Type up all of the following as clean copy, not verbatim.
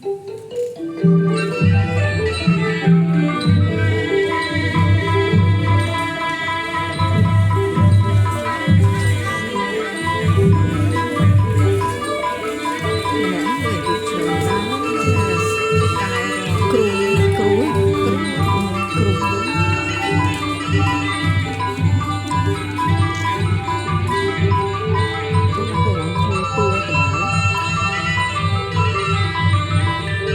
Hãy subscribe cho kênh Ghiền Mì Gõ để không bỏ lỡ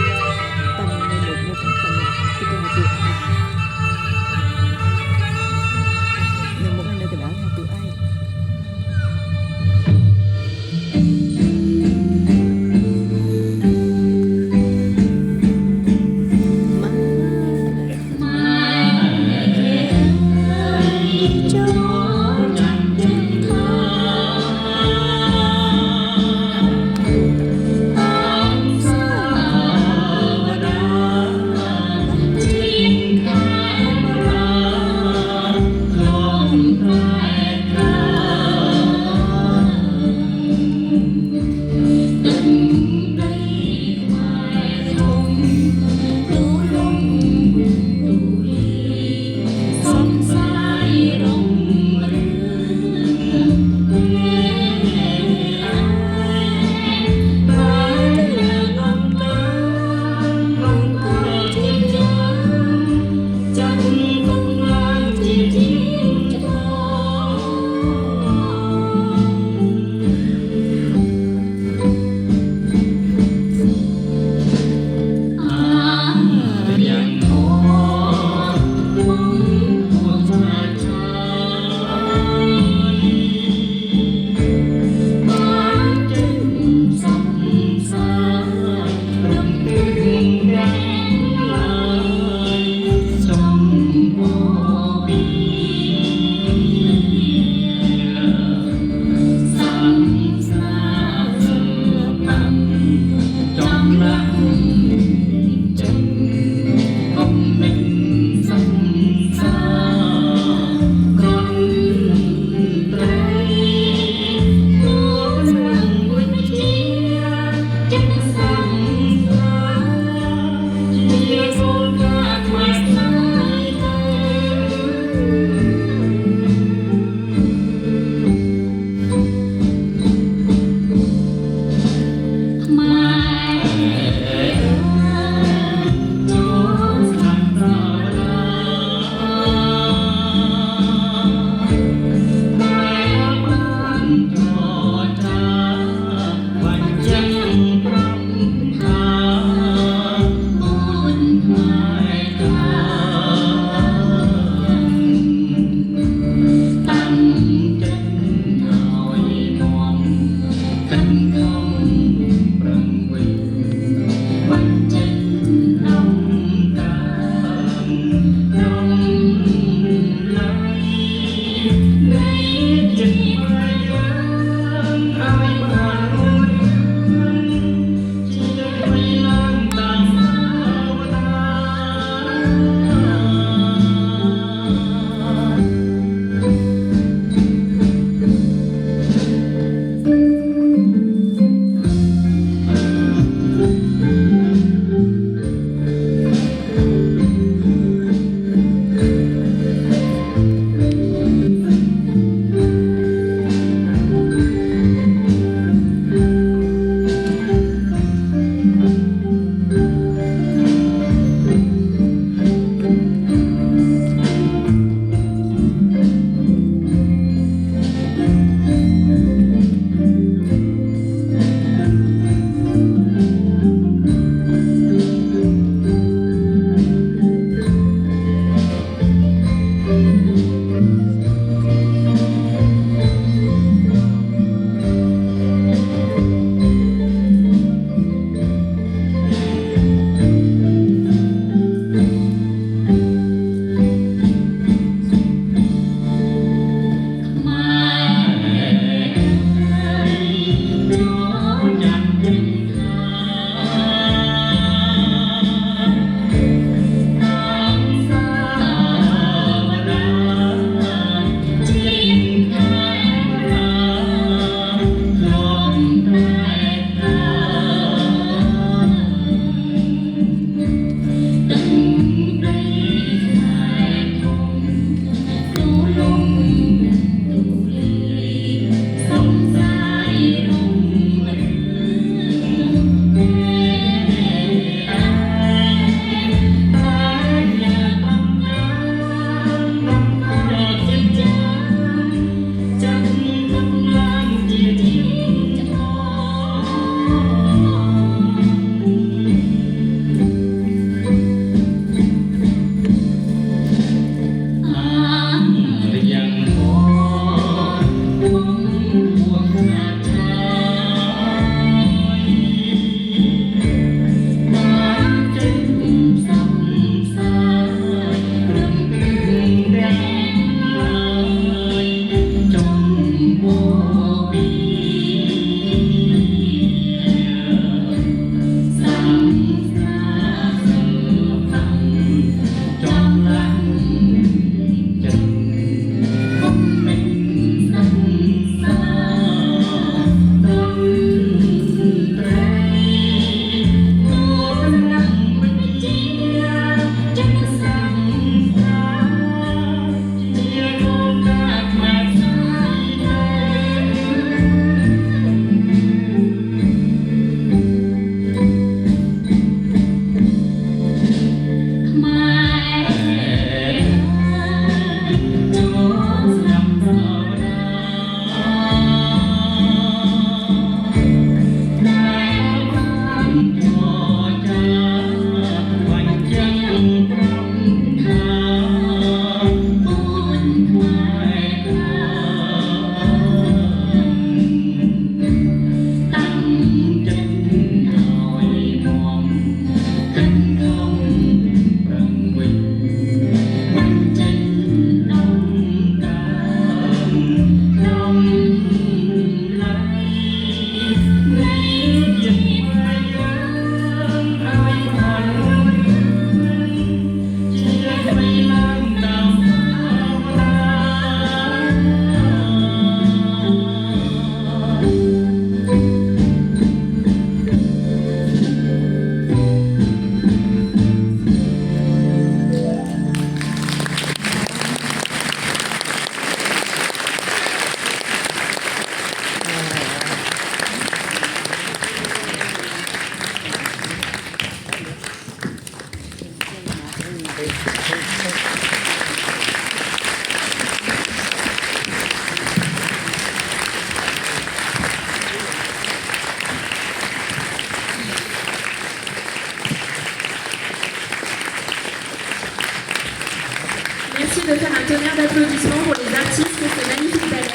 Merci de faire un tonnerre d'applaudissements pour les artistes pour ce magnifique ballet.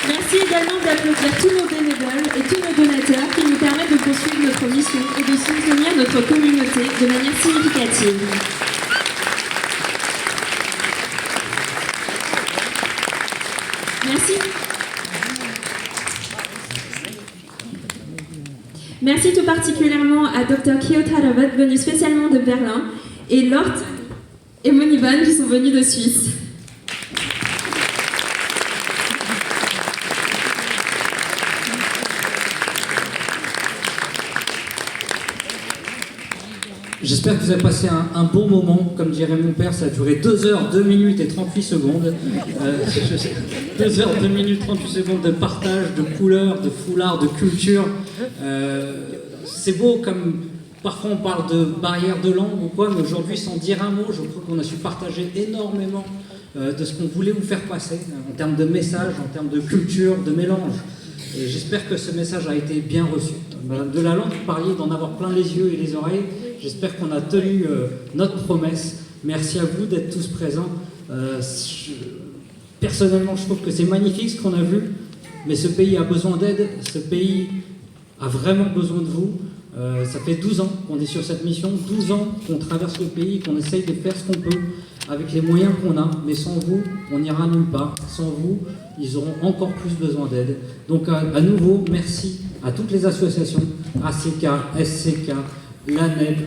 Merci également d'applaudir tous nos bénévoles et tous nos donateurs qui nous permettent de poursuivre notre mission et de soutenir notre communauté de manière significative. Merci. Merci tout particulièrement à Dr. Kyo Tarabot, venu spécialement de Berlin, et Lord et Monibon qui sont venus de Suisse. J'espère que vous avez passé un bon moment. Comme dirait mon père, ça a duré 2 heures, 2 minutes et 38 secondes. 2 heures, 2 minutes, 38 secondes de partage, de couleurs, de foulards, de culture. C'est beau comme parfois on parle de barrières de langue ou quoi, mais aujourd'hui, sans dire un mot, je crois qu'on a su partager énormément de ce qu'on voulait vous faire passer, en termes de messages, en termes de culture, de mélange. Et j'espère que ce message a été bien reçu. Madame Delalande, vous parliez d'en avoir plein les yeux et les oreilles. J'espère qu'on a tenu notre promesse. Merci à vous d'être tous présents. Personnellement, je trouve que c'est magnifique ce qu'on a vu, mais ce pays a besoin d'aide, ce pays a vraiment besoin de vous. Ça fait 12 ans qu'on est sur cette mission, 12 ans qu'on traverse le pays, qu'on essaye de faire ce qu'on peut avec les moyens qu'on a, mais sans vous, on n'ira nulle part. Sans vous, ils auront encore plus besoin d'aide. Donc à nouveau, merci à toutes les associations, ACK, SCK, l'ANEB,